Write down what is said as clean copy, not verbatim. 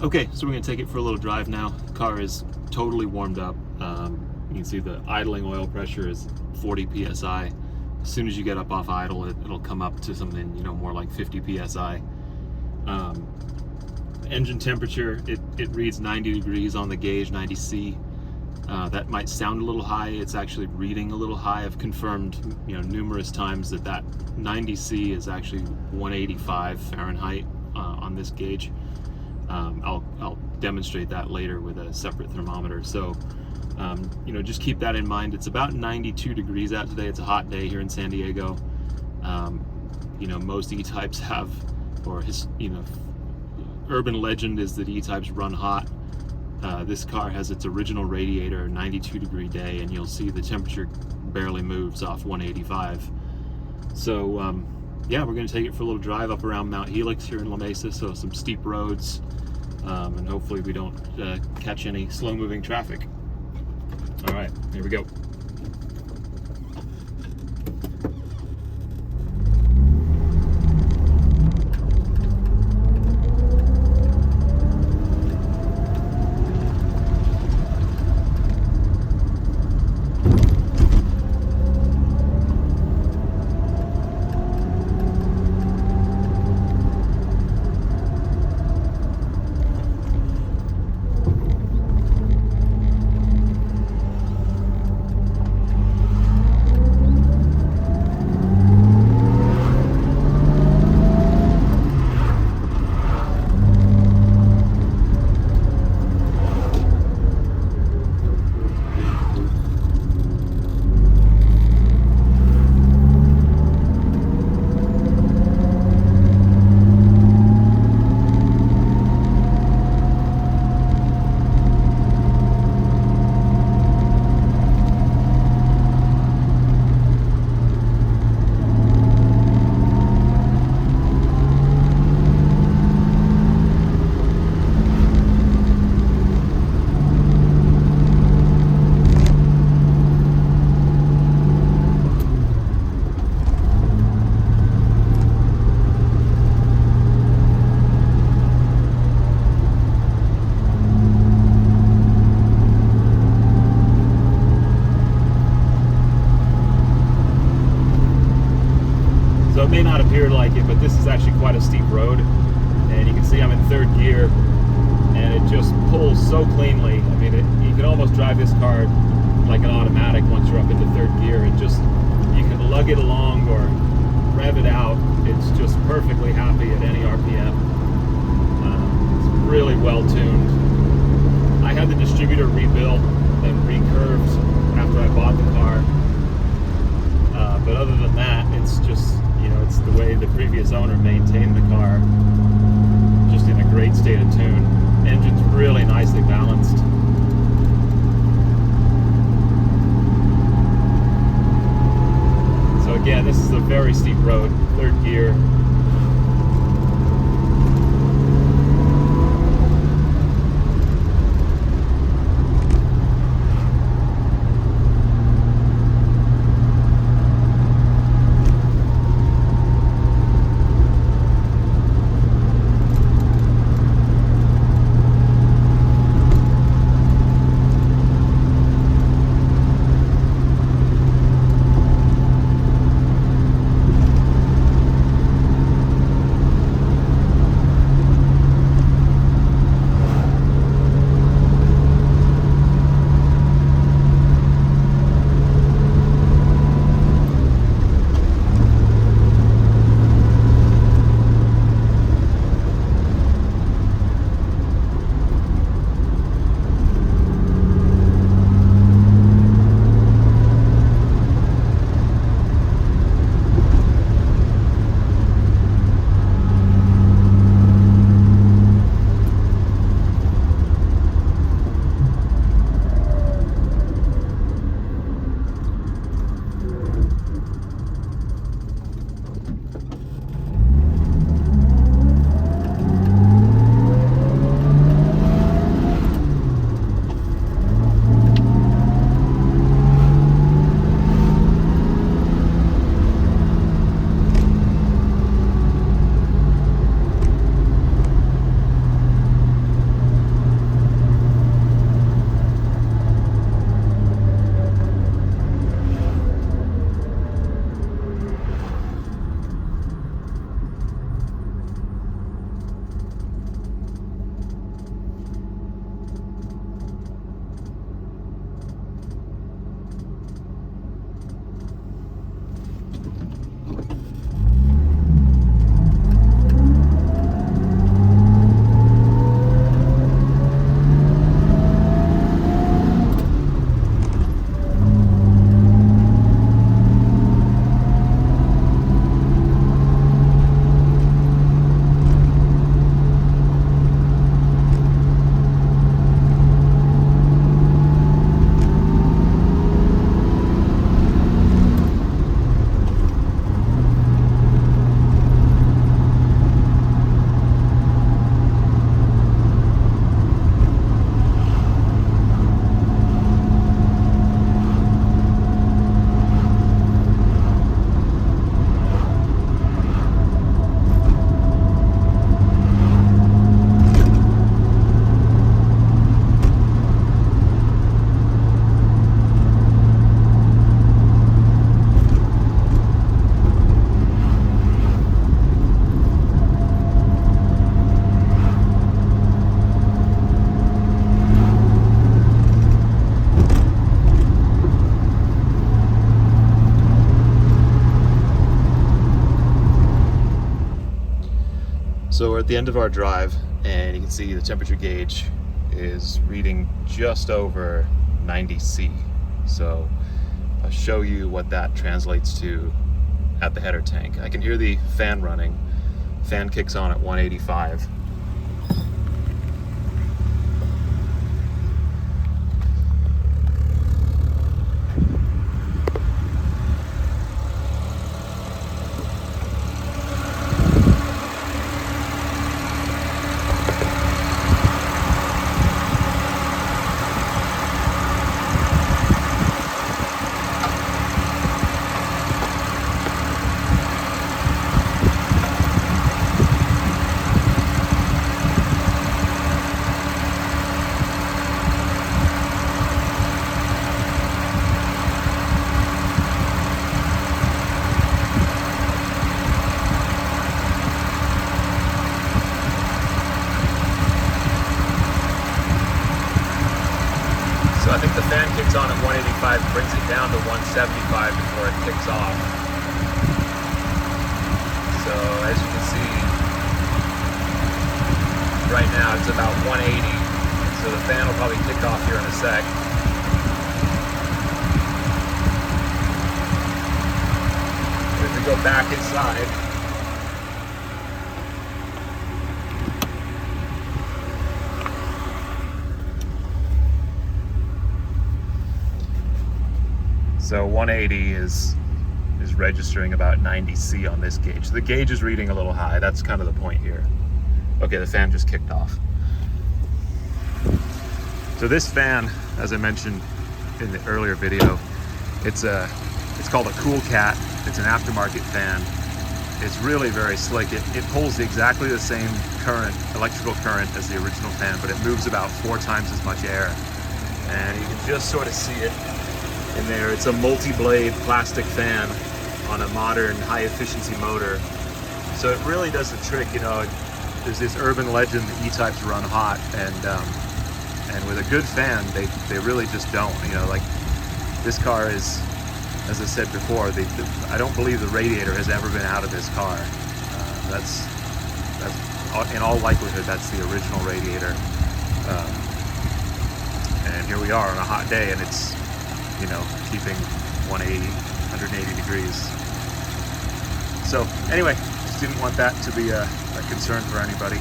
Okay, so we're going to take it for a little drive now. The car is totally warmed up. You can see the idling oil pressure is 40 psi. As soon as you get up off idle, it'll come up to something, more like 50 psi. Engine temperature, it reads 90 degrees on the gauge, 90 C. That might sound a little high. It's actually reading a little high. I've confirmed, numerous times that 90 C is actually 185 Fahrenheit on this gauge. I'll demonstrate that later with a separate thermometer. So, just keep that in mind. It's about 92 degrees out today. It's a hot day here in San Diego. Most E-Types have, urban legend is that E-Types run hot. This car has its original radiator, 92 degree day, and you'll see the temperature barely moves off 185. So, yeah, we're going to take it for a little drive up around Mount Helix here in La Mesa, so some steep roads, and hopefully we don't catch any slow-moving traffic. All right, here we go. So it may not appear like it, but this is actually quite a steep road, and you can see I'm in third gear, and it just pulls so cleanly. I mean, you can almost drive this car like an automatic once you're up into third gear. You can lug it along or rev it out. It's just perfectly happy at any RPM. It's really well tuned. I had the distributor rebuilt and recurved after I bought the car. But other than that, it's just, it's the way the previous owner maintained the car, just in a great state of tune. Engine's really nicely balanced. So again, this is a very steep road, third gear. So we're at the end of our drive, and you can see the temperature gauge is reading just over 90 C. So I'll show you what that translates to at the header tank. I can hear the fan running. Fan kicks on at 185. So I think the fan kicks on at 185, brings it down to 175 before it kicks off. So as you can see, right now it's about 180. So the fan will probably kick off here in a sec. If we go back inside, so 180 is registering about 90 C on this gauge. The gauge is reading a little high. That's kind of the point here. Okay, the fan just kicked off. So this fan, as I mentioned in the earlier video, it's called a Cool Cat. It's an aftermarket fan. It's really very slick. It pulls exactly the same current, electrical current, as the original fan, but it moves about 4 times as much air. And you can just sort of see it in there. It's a multi-blade plastic fan on a modern high-efficiency motor. So it really does the trick. You know, there's this urban legend that E-Types run hot, and with a good fan, they really just don't. You know, like this car is, as I said before, I don't believe the radiator has ever been out of this car. That's in all likelihood, that's the original radiator. And here we are on a hot day, and it's, you know, keeping 180 degrees. So anyway, just didn't want that to be a concern for anybody.